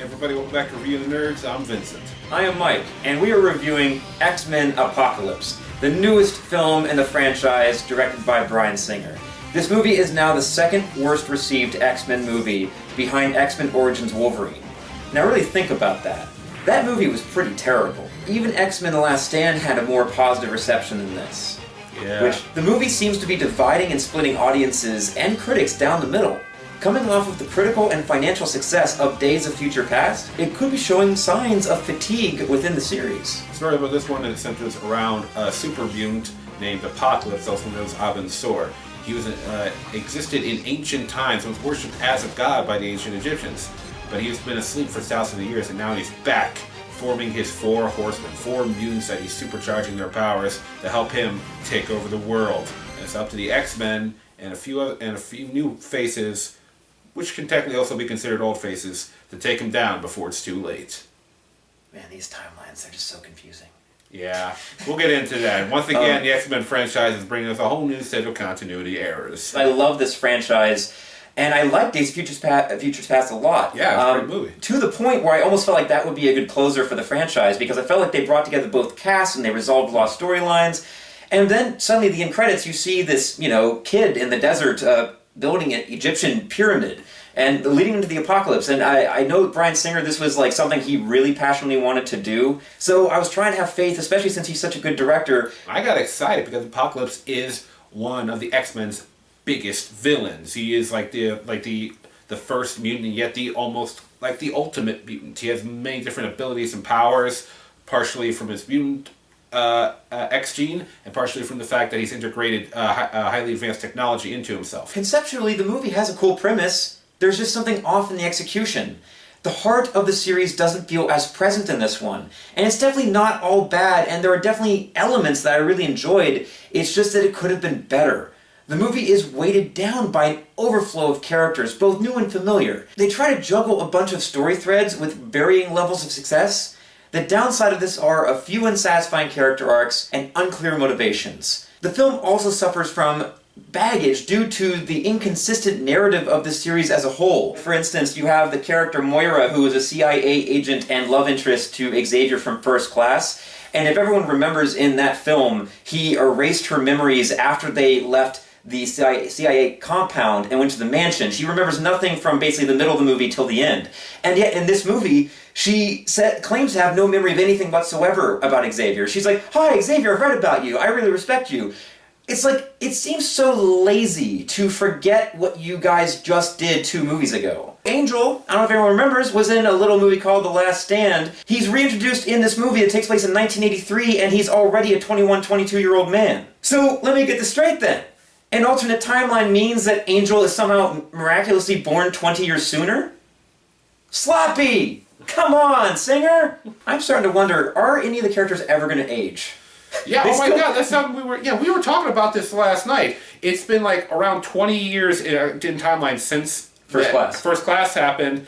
Everybody, welcome back to Reviewing the Nerds. I'm Vincent. I am Mike, and we are reviewing X-Men Apocalypse, the newest film in the franchise directed by Bryan Singer. This movie is now the second worst received X-Men movie behind X-Men Origins Wolverine. Now really think about that. That movie was pretty terrible. Even X-Men The Last Stand had a more positive reception than this. Yeah. Which the movie seems to be dividing and splitting audiences and critics down the middle. Coming off of the critical and financial success of Days of Future Past, it could be showing signs of fatigue within the series. The story about this one centers around a super mutant named Apocalypse, also known as Abin-Sur. He was existed in ancient times and was worshipped as a god by the ancient Egyptians. But he's been asleep for thousands of years, and now he's back, forming his four horsemen, four mutants that he's supercharging their powers to help him take over the world. And it's up to the X-Men and a few new faces, which can technically also be considered old faces, to take him down before it's too late. Man, these timelines, they're just so confusing. Yeah, we'll get into that. Once again, the X-Men franchise is bringing us a whole new set of continuity errors. I love this franchise, and I like Days of Futures Past a lot. Yeah, it's a great movie. To the point where I almost felt like that would be a good closer for the franchise, because I felt like they brought together both casts and they resolved lost storylines. And then suddenly, the end credits, you see this, kid in the desert building an Egyptian pyramid and leading into the apocalypse. And I know Bryan Singer, this was like something he really passionately wanted to do. So I was trying to have faith, especially since he's such a good director. I got excited because Apocalypse is one of the X-Men's biggest villains. He is like the first mutant, and yet the ultimate mutant. He has many different abilities and powers, partially from his mutant X gene, and partially from the fact that he's integrated highly advanced technology into himself. Conceptually, the movie has a cool premise. There's just something off in the execution. The heart of the series doesn't feel as present in this one. And it's definitely not all bad, and there are definitely elements that I really enjoyed. It's just that it could have been better. The movie is weighted down by an overflow of characters, both new and familiar. They try to juggle a bunch of story threads with varying levels of success. The downside of this are a few unsatisfying character arcs and unclear motivations. The film also suffers from baggage due to the inconsistent narrative of the series as a whole. For instance, you have the character Moira, who is a CIA agent and love interest to Xavier from First Class. And if everyone remembers in that film, he erased her memories after they left the CIA compound and went to the mansion. She remembers nothing from basically the middle of the movie till the end. And yet in this movie, she claims to have no memory of anything whatsoever about Xavier. She's like, "Hi, Xavier, I've read about you. I really respect you." It's like, it seems so lazy to forget what you guys just did 2 movies ago. Angel, I don't know if anyone remembers, was in a little movie called The Last Stand. He's reintroduced in this movie that takes place in 1983, and he's already a 21, 22-year-old man. So, let me get this straight then. An alternate timeline means that Angel is somehow miraculously born 20 years sooner? Sloppy! Come on, Singer! I'm starting to wonder, are any of the characters ever going to age? Yeah, oh my god, that's something we were talking about this last night. It's been like around 20 years in timeline since First Class happened,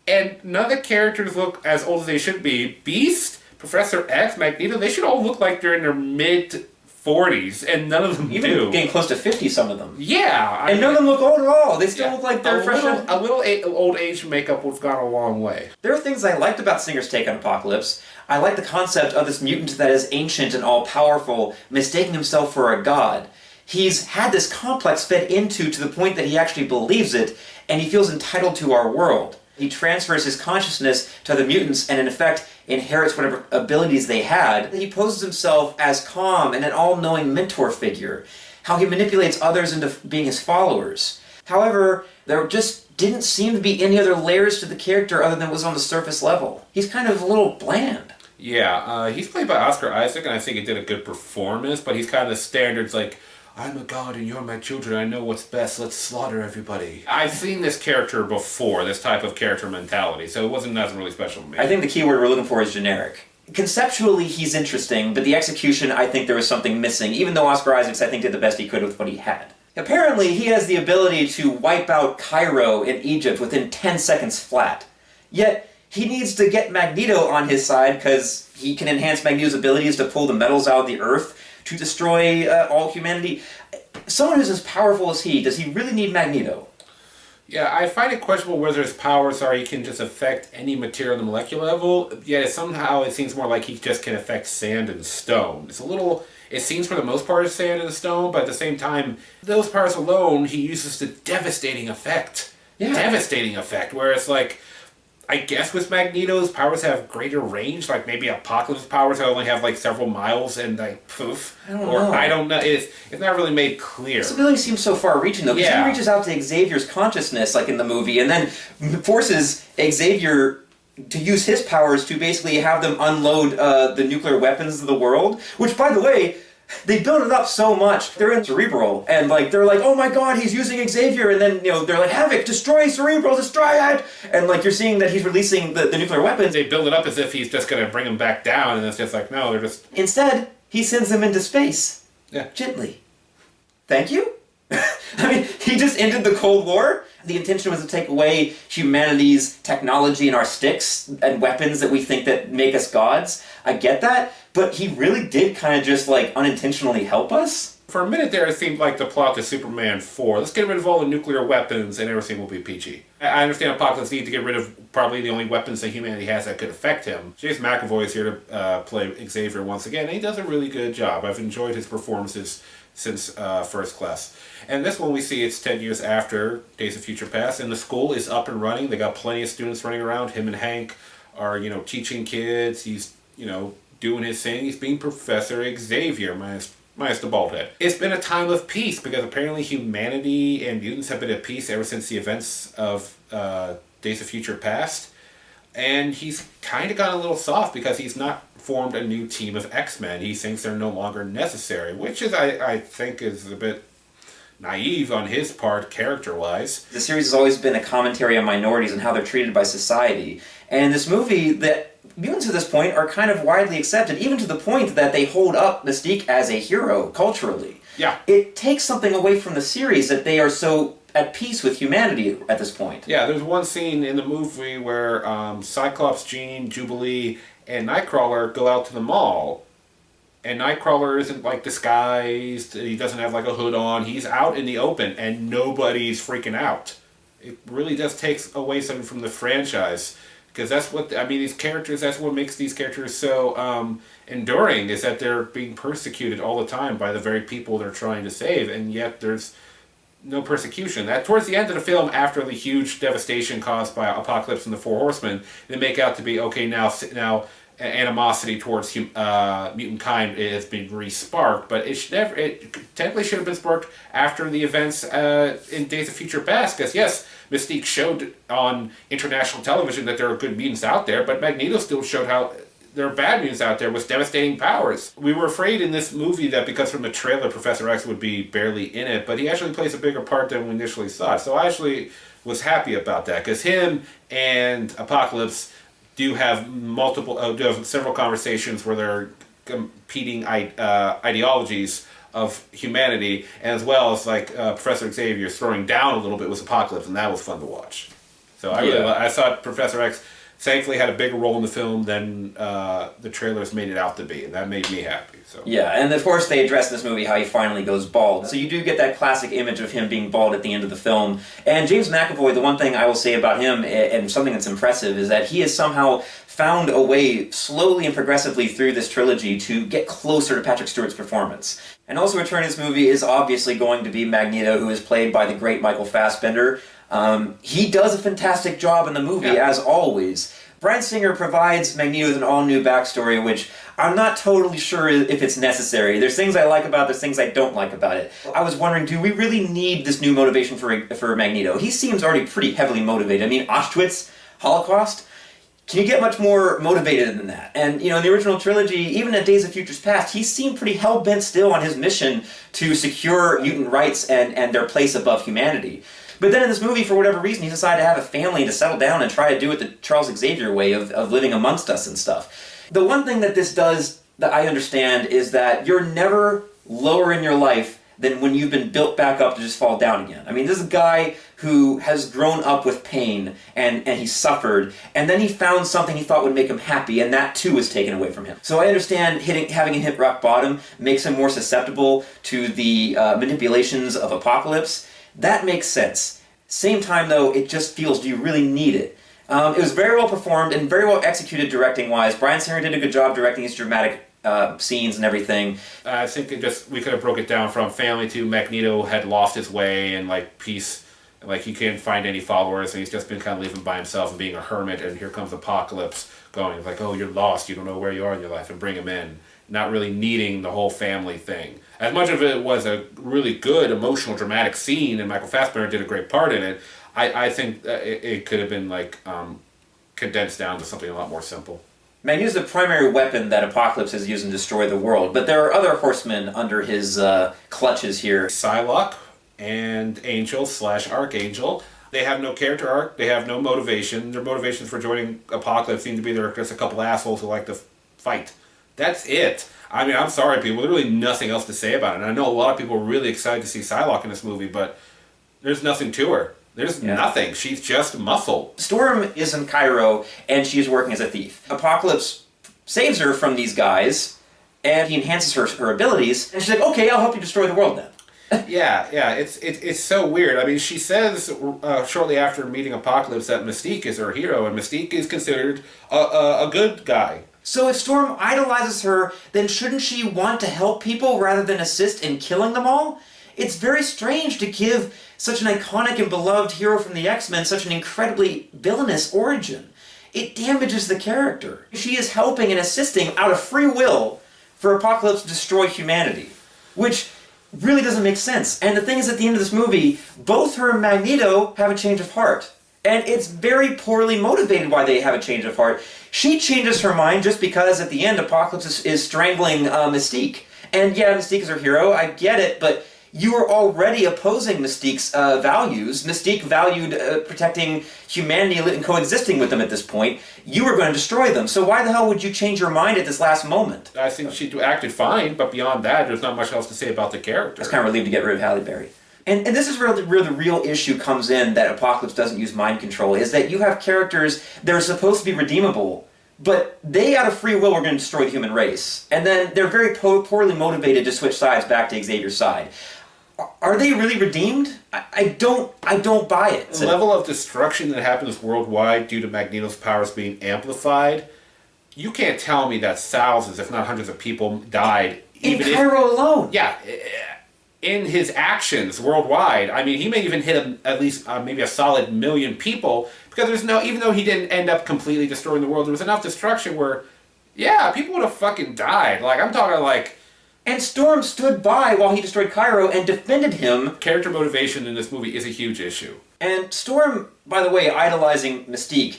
and none of the characters look as old as they should be. Beast, Professor X, Magneto, they should all look like they're in their mid-40s, and none of them do. Even getting close to 50, some of them. Yeah. And none of them look old at all. They still look like they're fresh. A little old age makeup would have gone a long way. There are things I liked about Singer's take on Apocalypse. I like the concept of this mutant that is ancient and all-powerful, mistaking himself for a god. He's had this complex fed into to the point that he actually believes it, and he feels entitled to our world. He transfers his consciousness to the mutants and, in effect, inherits whatever abilities they had. He poses himself as calm and an all-knowing mentor figure, how he manipulates others into being his followers. However, there just didn't seem to be any other layers to the character other than what was on the surface level. He's kind of a little bland. Yeah, he's played by Oscar Isaac, and I think he did a good performance, but he's kind of the standards like, "I'm a god and you're my children, I know what's best, let's slaughter everybody." I've seen this character before, this type of character mentality, so it wasn't nothing really special to me. I think the key word we're looking for is generic. Conceptually, he's interesting, but the execution, I think there was something missing, even though Oscar Isaacs, I think, did the best he could with what he had. Apparently, he has the ability to wipe out Cairo in Egypt within 10 seconds flat. Yet, he needs to get Magneto on his side because he can enhance Magneto's abilities to pull the metals out of the earth to destroy all humanity. Someone who's as powerful as he, does he really need Magneto? Yeah, I find it questionable whether his powers are he can just affect any material on the molecular level, yet somehow it seems more like he just can affect sand and stone. It's a little... It seems for the most part it's sand and stone, but at the same time, those powers alone he uses to devastating effect. Yeah. Devastating effect, where it's like... I guess with Magneto's powers have greater range, like maybe Apocalypse powers only have like several miles and like poof. I don't know. I don't know. It's not really made clear. This ability seems so far-reaching though, because he reaches out to Xavier's consciousness, like in the movie, and then forces Xavier to use his powers to basically have them unload the nuclear weapons of the world. Which, by the way, they build it up so much. They're in Cerebral, and like they're like, oh my god, he's using Xavier, and then they're like, Havoc, destroy Cerebral, destroy it! And like you're seeing that he's releasing the nuclear weapons. They build it up as if he's just going to bring him back down, and it's just like, no, they're just... Instead, he sends them into space. Yeah. Gently. Thank you? I mean, he just ended the Cold War. The intention was to take away humanity's technology and our sticks and weapons that we think that make us gods. I get that, but he really did kind of just like unintentionally help us. For a minute there, it seemed like the plot to Superman 4. Let's get rid of all the nuclear weapons and everything will be peachy. I understand Apocalypse needs to get rid of probably the only weapons that humanity has that could affect him. James McAvoy is here to play Xavier once again, and he does a really good job. I've enjoyed his performances since First Class. And this one we see it's 10 years after Days of Future Past, and the school is up and running. They got plenty of students running around. Him and Hank are, teaching kids. He's, doing his thing. He's being Professor Xavier, minus the bald head. It's been a time of peace because apparently humanity and mutants have been at peace ever since the events of Days of Future Past. And he's kind of gotten a little soft because he's not formed a new team of X-Men. He thinks they're no longer necessary, which is, I think, is a bit naive on his part, character-wise. The series has always been a commentary on minorities and how they're treated by society. And in this movie, that mutants at this point are kind of widely accepted, even to the point that they hold up Mystique as a hero, culturally. Yeah. It takes something away from the series that they are so at peace with humanity at this point. Yeah, there's one scene in the movie where Cyclops, Jean, Jubilee, and Nightcrawler go out to the mall. And Nightcrawler isn't like disguised, he doesn't have like a hood on, he's out in the open and nobody's freaking out. It really just takes away something from the franchise. Because that's what, these characters, that's what makes these characters so enduring, is that they're being persecuted all the time by the very people they're trying to save, and yet there's no persecution. That towards the end of the film, after the huge devastation caused by Apocalypse and the Four Horsemen, they make out to be, okay, now animosity towards mutant kind has been re-sparked, but it technically should have been sparked after the events in Days of Future Past, because yes, Mystique showed on international television that there are good mutants out there, but Magneto still showed how there are bad mutants out there with devastating powers. We were afraid in this movie that because from the trailer Professor X would be barely in it, but he actually plays a bigger part than we initially thought, so I actually was happy about that, because him and Apocalypse do have several conversations where they're competing ideologies of humanity, and as well as like Professor Xavier throwing down a little bit with Apocalypse, and that was fun to watch. So I thought Professor X thankfully had a bigger role in the film than the trailers made it out to be, and that made me happy. So. Yeah, and of course they address in this movie how he finally goes bald. So you do get that classic image of him being bald at the end of the film. And James McAvoy, the one thing I will say about him, and something that's impressive, is that he has somehow found a way slowly and progressively through this trilogy to get closer to Patrick Stewart's performance. And also returning to this movie is obviously going to be Magneto, who is played by the great Michael Fassbender. He does a fantastic job in the movie, as always. Bryan Singer provides Magneto with an all-new backstory, which I'm not totally sure if it's necessary. There's things I like about it, there's things I don't like about it. I was wondering, do we really need this new motivation for Magneto? He seems already pretty heavily motivated. I mean, Auschwitz, Holocaust, can you get much more motivated than that? And, in the original trilogy, even at Days of Futures Past, he seemed pretty hell-bent still on his mission to secure mutant rights and their place above humanity. But then in this movie, for whatever reason, he decided to have a family to settle down and try to do it the Charles Xavier way of living amongst us and stuff. The one thing that this does that I understand is that you're never lower in your life than when you've been built back up to just fall down again. I mean, this is a guy who has grown up with pain and he suffered, and then he found something he thought would make him happy, and that too was taken away from him. So I understand having him hit rock bottom makes him more susceptible to the manipulations of Apocalypse. That makes sense. Same time, though, it just feels, do you really need it? It was very well performed and very well executed directing-wise. Bryan Singer did a good job directing these dramatic scenes and everything. I think we could have broke it down from family to Magneto had lost his way and like peace, like he can't find any followers and he's just been kind of living by himself and being a hermit, and here comes Apocalypse going like, oh, you're lost, you don't know where you are in your life, and bring him in, not really needing the whole family thing. As much of it was a really good emotional dramatic scene and Michael Fassbender did a great part in it, I think it could have been like condensed down to something a lot more simple. Magneto's the primary weapon that Apocalypse has used to destroy the world, but there are other horsemen under his clutches here. Psylocke and Angel / Archangel. They have no character arc, they have no motivation. Their motivations for joining Apocalypse seem to be they're just a couple assholes who like to fight. That's it. I mean, I'm sorry, people, there's really nothing else to say about it. And I know a lot of people are really excited to see Psylocke in this movie, but there's nothing to her. There's nothing. She's just muscle. Storm is in Cairo, and she's working as a thief. Apocalypse saves her from these guys, and he enhances her abilities, and she's like, okay, I'll help you destroy the world then. yeah, it's so weird. I mean, she says shortly after meeting Apocalypse that Mystique is her hero, and Mystique is considered a good guy. So if Storm idolizes her, then shouldn't she want to help people rather than assist in killing them all? It's very strange to give such an iconic and beloved hero from the X-Men such an incredibly villainous origin. It damages the character. She is helping and assisting out of free will for Apocalypse to destroy humanity, which really doesn't make sense. And the thing is, at the end of this movie, both her and Magneto have a change of heart. And it's very poorly motivated why they have a change of heart. She changes her mind just because at the end Apocalypse is strangling Mystique. And yeah, Mystique is her hero, I get it, but you were already opposing Mystique's values. Mystique valued protecting humanity and coexisting with them at this point. You were going to destroy them. So why the hell would you change your mind at this last moment? I think she acted fine, but beyond that, there's not much else to say about the character. I was kind of relieved to get rid of Halle Berry. And this is where the real issue comes in that Apocalypse doesn't use mind control, is that you have characters that are supposed to be redeemable, but they, out of free will, are going to destroy the human race. And then they're very poorly motivated to switch sides back to Xavier's side. Are they really redeemed? I don't buy it. The level of destruction that happens worldwide due to Magneto's powers being amplified, you can't tell me that thousands, if not hundreds of people died. In Cairo alone. Yeah. In his actions worldwide. I mean, he may even hit at least maybe a solid 1 million people, because there's no, even though he didn't end up completely destroying the world, there was enough destruction where, yeah, people would have fucking died. Like, I'm talking like... And Storm stood by while he destroyed Cairo and defended him. Character motivation in this movie is a huge issue. And Storm, by the way, idolizing Mystique,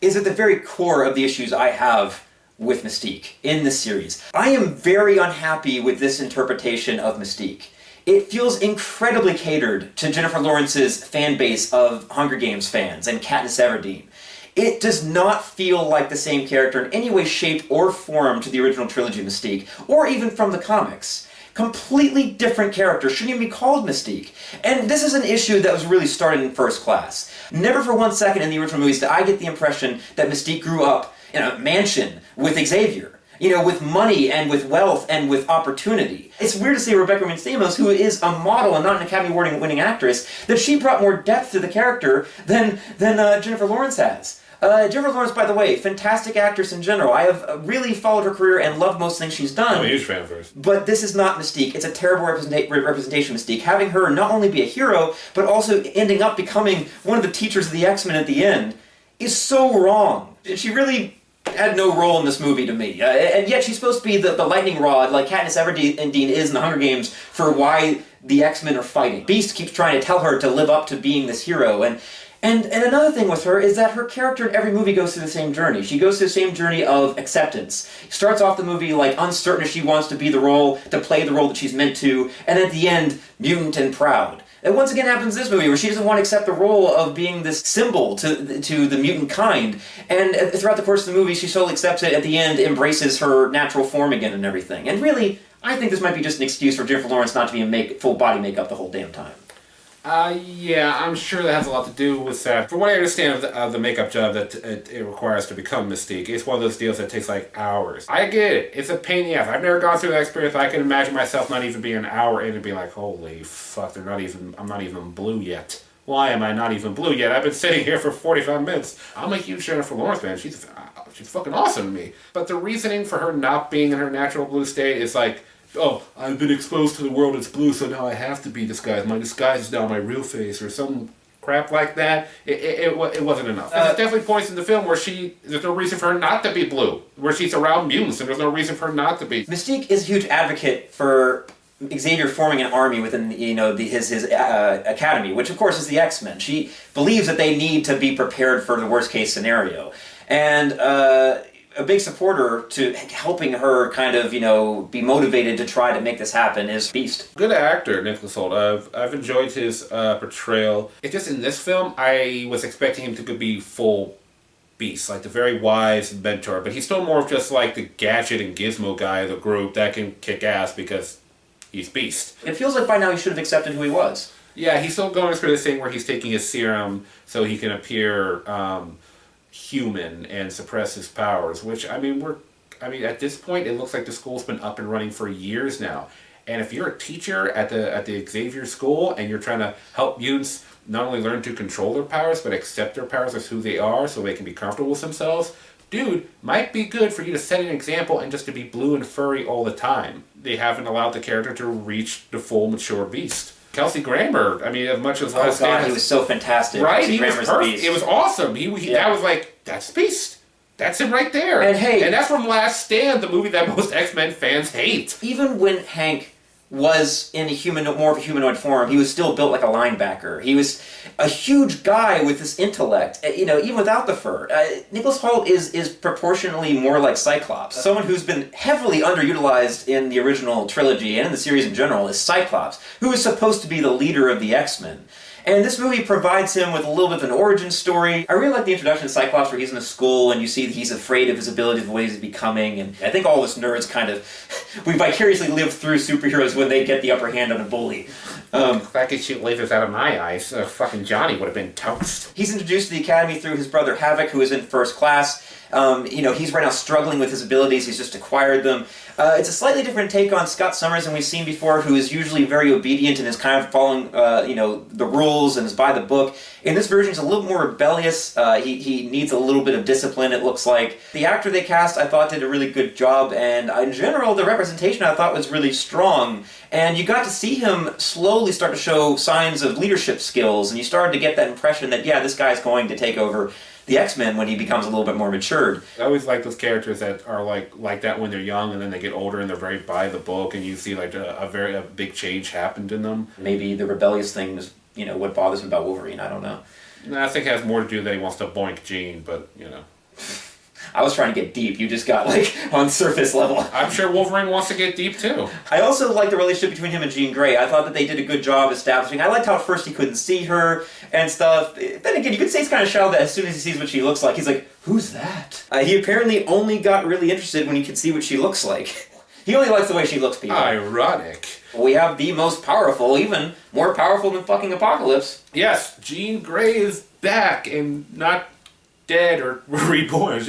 is at the very core of the issues I have with Mystique in this series. I am very unhappy with this interpretation of Mystique. It feels incredibly catered to Jennifer Lawrence's fan base of Hunger Games fans and Katniss Everdeen. It does not feel like the same character in any way, shape, or form to the original trilogy Mystique, or even from the comics. Completely different character, shouldn't even be called Mystique. And this is an issue that was really started in First Class. Never for 1 second in the original movies did I get the impression that Mystique grew up in a mansion with Xavier. You know, with money and with wealth and with opportunity. It's weird to say Rebecca Stamos, who is a model and not an Academy Award-winning actress, that she brought more depth to the character than Jennifer Lawrence has. Jennifer Lawrence, by the way, fantastic actress in general. I have really followed her career and loved most things she's done. I'm a huge fan of hers. But this is not Mystique. It's a terrible representation of Mystique. Having her not only be a hero, but also ending up becoming one of the teachers of the X-Men at the end is so wrong. She really had no role in this movie to me. And yet she's supposed to be the lightning rod, like Katniss Everdeen is in the Hunger Games, for why the X-Men are fighting. Beast keeps trying to tell her to live up to being this hero, and another thing with her is that her character in every movie goes through the same journey. She goes through the same journey of acceptance. She starts off the movie like uncertain if she wants to be the role, to play the role that she's meant to, and at the end, mutant and proud. And once again happens in this movie, where she doesn't want to accept the role of being this symbol to the mutant kind. And throughout the course of the movie, she slowly accepts it, at the end embraces her natural form again and everything. And really, I think this might be just an excuse for Jennifer Lawrence not to be in full body makeup the whole damn time. Yeah, I'm sure that has a lot to do with that. From what I understand of the makeup job that it requires to become Mystique, it's one of those deals that takes like hours. I get it. It's a pain in the ass. I've never gone through that experience. I can imagine myself not even being an hour in and being like, holy fuck, I'm not even blue yet. why am I not even blue yet? I've been sitting here for 45 minutes. I'm a huge Jennifer Lawrence fan. She's fucking awesome to me. But the reasoning for her not being in her natural blue state is like, oh, I've been exposed to the world as blue, so now I have to be disguised. My disguise is now my real face, or some crap like that. It wasn't enough. There's definitely points in the film where there's no reason for her not to be blue, where she's around mutants, and there's no reason for her not to be. Mystique is a huge advocate for Xavier forming an army within, his academy, which of course is the X-Men. She believes that they need to be prepared for the worst case scenario, and a big supporter to helping her kind of, be motivated to try to make this happen is Beast. Good actor, Nicholas Hoult. I've enjoyed his portrayal. It's just in this film, I was expecting him to be full Beast, like the very wise mentor, but he's still more of just like the gadget and gizmo guy of the group that can kick ass because he's Beast. It feels like by now he should have accepted who he was. Yeah, he's still going through this thing where he's taking his serum so he can appear human and suppress his powers, which, at this point, it looks like the school's been up and running for years now. And if you're a teacher at the Xavier school and you're trying to help mutants not only learn to control their powers, but accept their powers as who they are so they can be comfortable with themselves, dude, might be good for you to set an example and just to be blue and furry all the time. They haven't allowed the character to reach the full mature Beast. Kelsey Grammer, as much as Last Stand, he was so fantastic. Right, he was perfect. It was awesome. That was like, that's Beast. That's him right there. And that's from Last Stand, the movie that most X-Men fans hate. Even when Hank was in more of a humanoid form, he was still built like a linebacker. He was a huge guy with this intellect, even without the fur. Nicholas Hoult is proportionally more like Cyclops. Someone who's been heavily underutilized in the original trilogy and in the series in general is Cyclops, who is supposed to be the leader of the X-Men. And this movie provides him with a little bit of an origin story. I really like the introduction to Cyclops where he's in the school and you see that he's afraid of his abilities, the ways he's becoming. And I think all of us nerds kind of, we vicariously live through superheroes when they get the upper hand on a bully. If I could shoot lasers out of my eyes, fucking Johnny would have been toast. He's introduced to the Academy through his brother Havoc, who is in first class. He's right now struggling with his abilities. He's just acquired them. It's a slightly different take on Scott Summers than we've seen before, who is usually very obedient and is kind of following, the rules and is by the book. In this version, he's a little more rebellious. He needs a little bit of discipline, it looks like. The actor they cast, I thought, did a really good job, and in general, the representation I thought was really strong. And you got to see him slowly start to show signs of leadership skills, and you started to get that impression that, yeah, this guy's going to take over the X-Men when he becomes a little bit more matured. I always like those characters that are like that when they're young and then they get older and they're very by the book and you see like a big change happened in them. Maybe the rebellious thing is, what bothers him about Wolverine, I don't know. I think it has more to do that he wants to boink Jean, but, I was trying to get deep, you just got, on surface level. I'm sure Wolverine wants to get deep, too. I also like the relationship between him and Jean Grey. I thought that they did a good job establishing. I liked how at first he couldn't see her and stuff. Then again, you could say it's kind of shallow that as soon as he sees what she looks like, he's like, who's that? He apparently only got really interested when he could see what she looks like. He only likes the way she looks, people. Ironic. We have the most powerful, even more powerful than fucking Apocalypse. Yes, Jean Grey is back and not dead or reborn.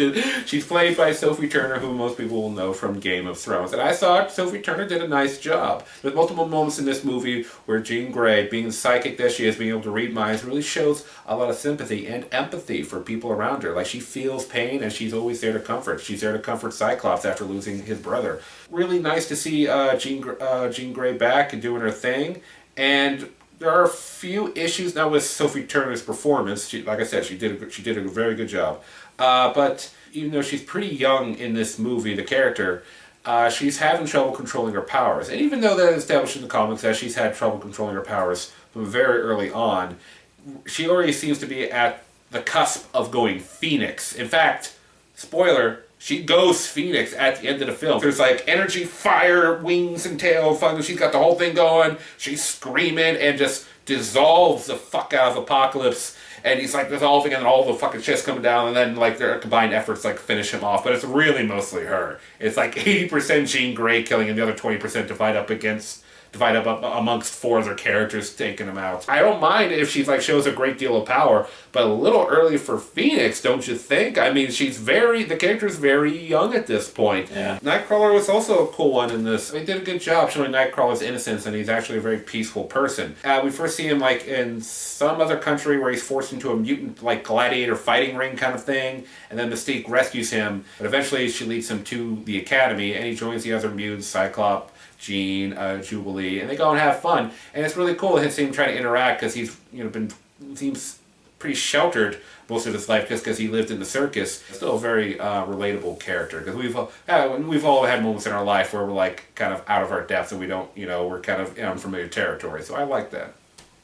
She's played by Sophie Turner, who most people will know from Game of Thrones. And I thought Sophie Turner did a nice job. There's multiple moments in this movie where Jean Grey, being the psychic that she is, being able to read minds, really shows a lot of sympathy and empathy for people around her. Like, she feels pain and she's always there to comfort. She's there to comfort Cyclops after losing his brother. Really nice to see Jean Grey back and doing her thing. And there are a few issues now with Sophie Turner's performance. Like I said, she did a very good job. But even though she's pretty young in this movie, the character, she's having trouble controlling her powers. And even though that is established in the comics that she's had trouble controlling her powers from very early on, she already seems to be at the cusp of going Phoenix. In fact, spoiler, she goes Phoenix at the end of the film. There's like energy, fire, wings and tail. She's got the whole thing going. She's screaming and just dissolves the fuck out of Apocalypse. And he's like dissolving and all the fucking shit's coming down. And then like their combined efforts like finish him off. But it's really mostly her. It's like 80% Jean Grey killing and the other 20% divide up against divide up amongst 4 other characters, taking them out. I don't mind if she like shows a great deal of power, but a little early for Phoenix, don't you think? I mean, the character's very young at this point. Yeah. Nightcrawler was also a cool one in this. They did a good job showing Nightcrawler's innocence, and he's actually a very peaceful person. We first see him like in some other country where he's forced into a mutant like gladiator fighting ring kind of thing, and then Mystique rescues him, but eventually she leads him to the academy, and he joins the other mutants, Cyclops, Jean, Jubilee, and they go and have fun. And it's really cool to see him trying to interact, because he's seems pretty sheltered most of his life just because he lived in the circus. Still a very relatable character, because we've all had moments in our life where we're like kind of out of our depth and we don't, we're kind of in unfamiliar territory. So I like that.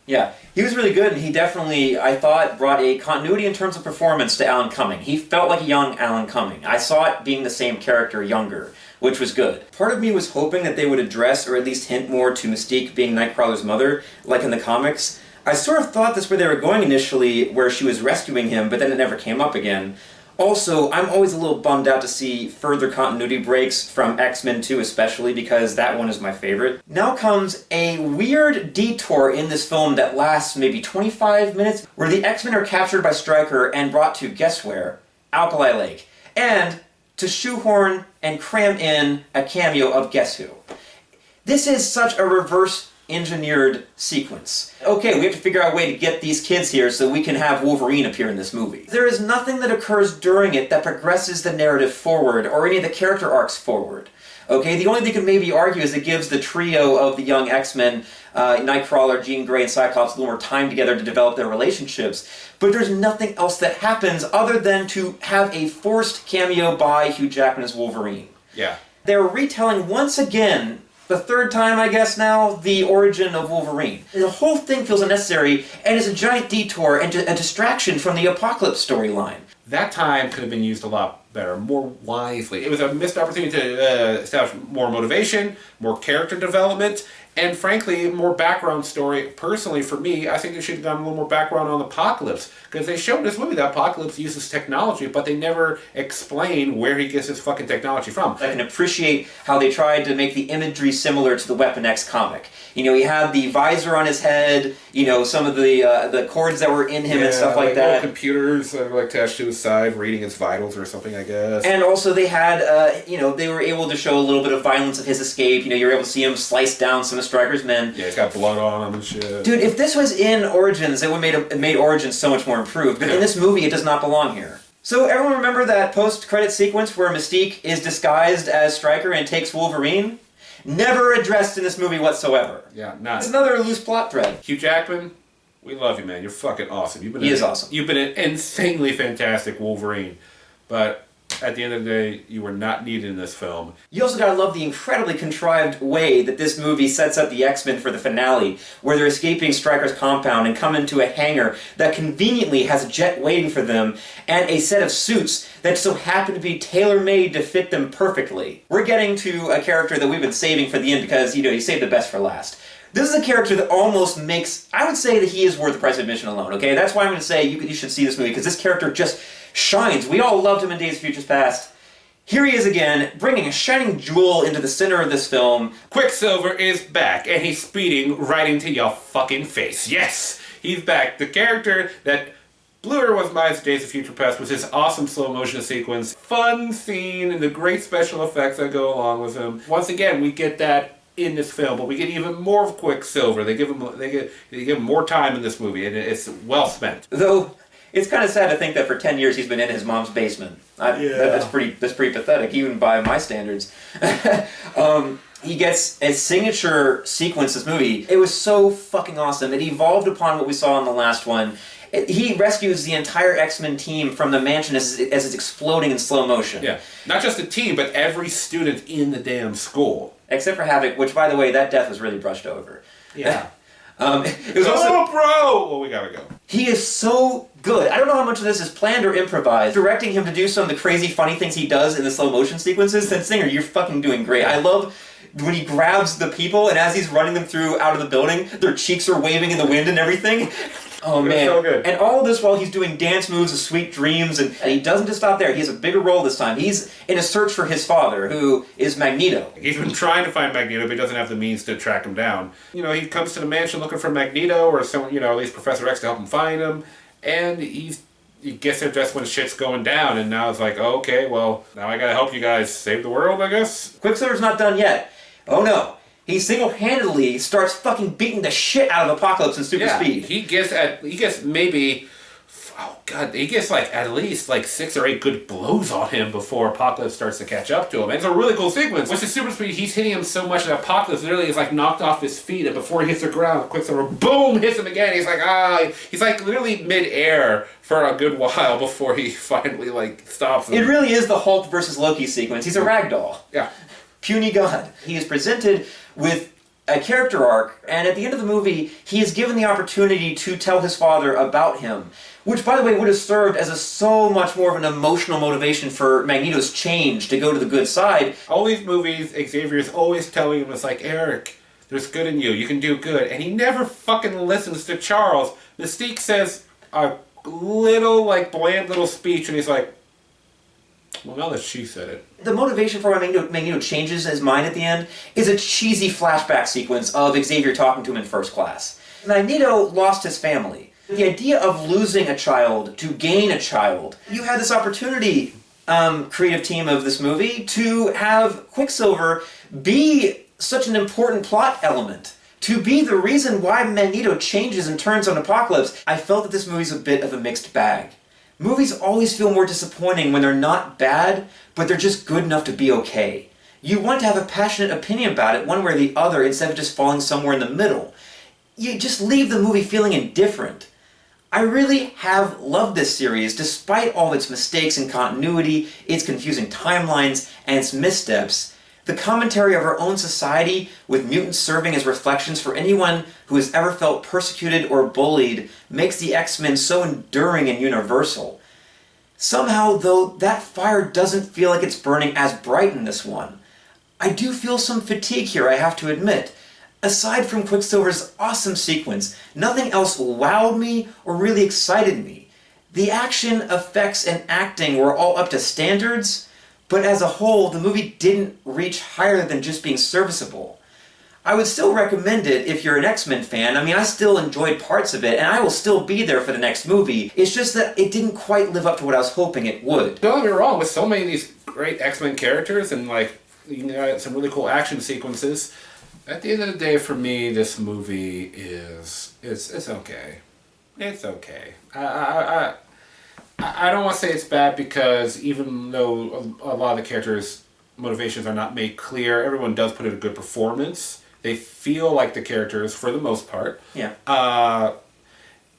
Yeah, he was really good, and he definitely, I thought, brought a continuity in terms of performance to Alan Cumming. He felt like a young Alan Cumming. I saw it being the same character, younger, which was good. Part of me was hoping that they would address, or at least hint more to Mystique being Nightcrawler's mother, like in the comics. I sort of thought that's where they were going initially, where she was rescuing him, but then it never came up again. Also, I'm always a little bummed out to see further continuity breaks from X-Men 2 especially, because that one is my favorite. Now comes a weird detour in this film that lasts maybe 25 minutes, where the X-Men are captured by Stryker and brought to, guess where? Alkali Lake. And to shoehorn and cram in a cameo of guess who? This is such a reverse engineered sequence. Okay, we have to figure out a way to get these kids here so we can have Wolverine appear in this movie. There is nothing that occurs during it that progresses the narrative forward, or any of the character arcs forward. Okay, the only thing you can maybe argue is it gives the trio of the young X-Men, Nightcrawler, Jean Grey, and Cyclops, a little more time together to develop their relationships. But there's nothing else that happens other than to have a forced cameo by Hugh Jackman as Wolverine. Yeah. They're retelling once again, the third time I guess now, the origin of Wolverine. The whole thing feels unnecessary, and is a giant detour and a distraction from the Apocalypse storyline. That time could have been used a lot better, more wisely. It was a missed opportunity to establish more motivation, more character development, and frankly, more background story. Personally, for me, I think they should have done a little more background on Apocalypse, because they showed in this movie that Apocalypse uses technology, but they never explain where he gets his fucking technology from. I can appreciate how they tried to make the imagery similar to the Weapon X comic. You know, he had the visor on his head, you know, some of the cords that were in him and stuff like that. Computers attached to his side, reading his vitals or something, I guess. And also they had, you know, they were able to show a little bit of violence of his escape. You know, you were able to see him slice down some of Stryker's men. Yeah, he's got blood on him and shit. Dude, if this was in Origins, it would have made Origins so much more improved. But in this movie, it does not belong here. So everyone remember that post-credit sequence where Mystique is disguised as Stryker and takes Wolverine? Never addressed in this movie whatsoever. Yeah, none. It's another loose plot thread. Hugh Jackman, we love you, man. You're fucking awesome. He is awesome. You've been an insanely fantastic Wolverine. But at the end of the day, you were not needed in this film. You also gotta love the incredibly contrived way that this movie sets up the X-Men for the finale, where they're escaping Stryker's compound and come into a hangar that conveniently has a jet waiting for them, and a set of suits that so happen to be tailor-made to fit them perfectly. We're getting to a character that we've been saving for the end because, you know, you saved the best for last. This is a character that almost makes... I would say that he is worth the price of admission alone, okay? That's why I'm going to say you should see this movie, because this character just shines. We all loved him in Days of Futures Past. Here he is again, bringing a shining jewel into the center of this film. Quicksilver is back, and he's speeding right into your fucking face. Yes! He's back. The character that blew everyone's minds in Days of Future Past was his awesome slow motion sequence, fun scene, and the great special effects that go along with him. Once again, we get that in this film, but we get even more of Quicksilver. They give him more time in this movie, and it's well spent. Though it's kind of sad to think that for 10 years he's been in his mom's basement. That's pretty pathetic, even by my standards. He gets a signature sequence this movie. It was so fucking awesome. It evolved upon what we saw in the last one. He rescues the entire X-Men team from the mansion as it's exploding in slow motion. Yeah, not just the team, but every student in the damn school. Except for Havoc, which, by the way, that death was really brushed over. Yeah. It was also, bro! Well, we gotta go. He is so good. I don't know how much of this is planned or improvised. Directing him to do some of the crazy, funny things he does in the slow motion sequences, then Singer, you're fucking doing great. I love when he grabs the people, and as he's running them through out of the building, their cheeks are waving in the wind and everything. Oh It was man, so good. and all this while he's doing dance moves of Sweet Dreams, and he doesn't just stop there. He has a bigger role this time. He's in a search for his father, who is Magneto. He's been trying to find Magneto, but he doesn't have the means to track him down. You know, he comes to the mansion looking for Magneto, or someone, you know, at least Professor X to help him find him, and he gets there just when shit's going down, and now it's like, oh, okay, well, now I gotta help you guys save the world, I guess? Quicksilver's not done yet. Oh no. He single-handedly starts fucking beating the shit out of Apocalypse in super speed. He gets maybe, oh god, he gets like at least like 6 or 8 good blows on him before Apocalypse starts to catch up to him. And it's a really cool sequence. With his super speed, he's hitting him so much that Apocalypse literally is like knocked off his feet, and before he hits the ground, Quicksilver boom hits him again. He's like he's like literally mid-air for a good while before he finally like stops him. It really is the Hulk versus Loki sequence. He's a ragdoll. Yeah. Puny God. He is presented with a character arc, and at the end of the movie, he is given the opportunity to tell his father about him, which, by the way, would have served as so much more of an emotional motivation for Magneto's change to go to the good side. All these movies, Xavier's always telling him, it's like, Eric, there's good in you, you can do good, and he never fucking listens to Charles. Mystique says a little, like, bland little speech, and he's like, well, now that she said it. The motivation for why Magneto changes his mind at the end is a cheesy flashback sequence of Xavier talking to him in First Class. Magneto lost his family. The idea of losing a child to gain a child. You had this opportunity, creative team of this movie, to have Quicksilver be such an important plot element. To be the reason why Magneto changes and turns on Apocalypse. I felt that this movie's a bit of a mixed bag. Movies always feel more disappointing when they're not bad, but they're just good enough to be okay. You want to have a passionate opinion about it one way or the other instead of just falling somewhere in the middle. You just leave the movie feeling indifferent. I really have loved this series despite all its mistakes in continuity, its confusing timelines, and its missteps. The commentary of our own society, with mutants serving as reflections for anyone who has ever felt persecuted or bullied, makes the X-Men so enduring and universal. Somehow, though, that fire doesn't feel like it's burning as bright in this one. I do feel some fatigue here, I have to admit. Aside from Quicksilver's awesome sequence, nothing else wowed me or really excited me. The action, effects, and acting were all up to standards, but as a whole, the movie didn't reach higher than just being serviceable. I would still recommend it if you're an X-Men fan. I mean, I still enjoyed parts of it, and I will still be there for the next movie. It's just that it didn't quite live up to what I was hoping it would. Don't get me wrong, with so many of these great X-Men characters and, like, you know, some really cool action sequences, at the end of the day, for me, this movie is... It's okay. It's okay. I don't want to say it's bad because even though a lot of the characters' motivations are not made clear, everyone does put in a good performance. They feel like the characters for the most part. Yeah.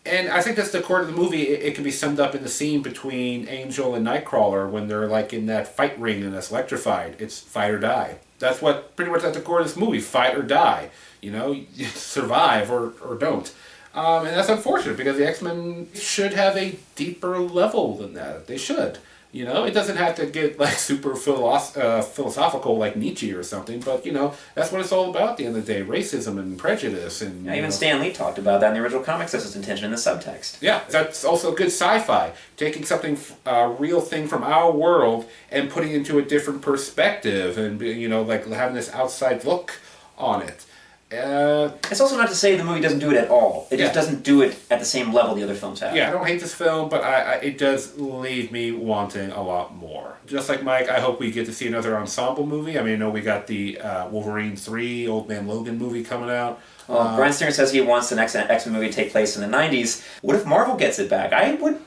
And I think that's the core of the movie. It can be summed up in the scene between Angel and Nightcrawler when they're like in that fight ring and it's electrified. It's fight or die. That's what pretty much at the core of this movie. Fight or die. You know, you survive or don't. And that's unfortunate because the X-Men should have a deeper level than that. They should. You know, it doesn't have to get like super philosophical like Nietzsche or something, but you know, that's what it's all about at the end of the day. Racism and prejudice. And yeah, even Stan Lee talked about that in the original comics as his intention in the subtext. Yeah, that's also good sci-fi. Taking something, a real thing from our world and putting it into a different perspective and, you know, like having this outside look on it. It's also not to say the movie doesn't do it at all. It just doesn't do it at the same level the other films have. Yeah, I don't hate this film, but it does leave me wanting a lot more. Just like Mike, I hope we get to see another ensemble movie. I mean, I know we got the Wolverine 3, Old Man Logan movie coming out. Well, Bryan Singer says he wants the next X-Men movie to take place in the 90s. What if Marvel gets it back? I would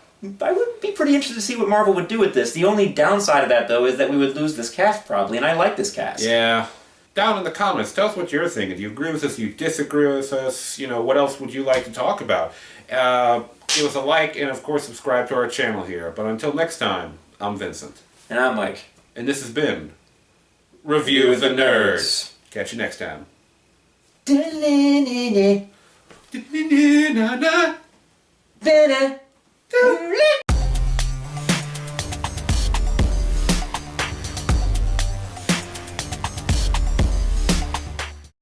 be pretty interested to see what Marvel would do with this. The only downside of that, though, is that we would lose this cast probably, and I like this cast. Yeah. Down in the comments, tell us what you're thinking. Do you agree with us? Do you disagree with us? You know, what else would you like to talk about? Give us a like and, of course, subscribe to our channel here. But until next time, I'm Vincent. And I'm Mike. And this has been Review the Nerds. Catch you next time.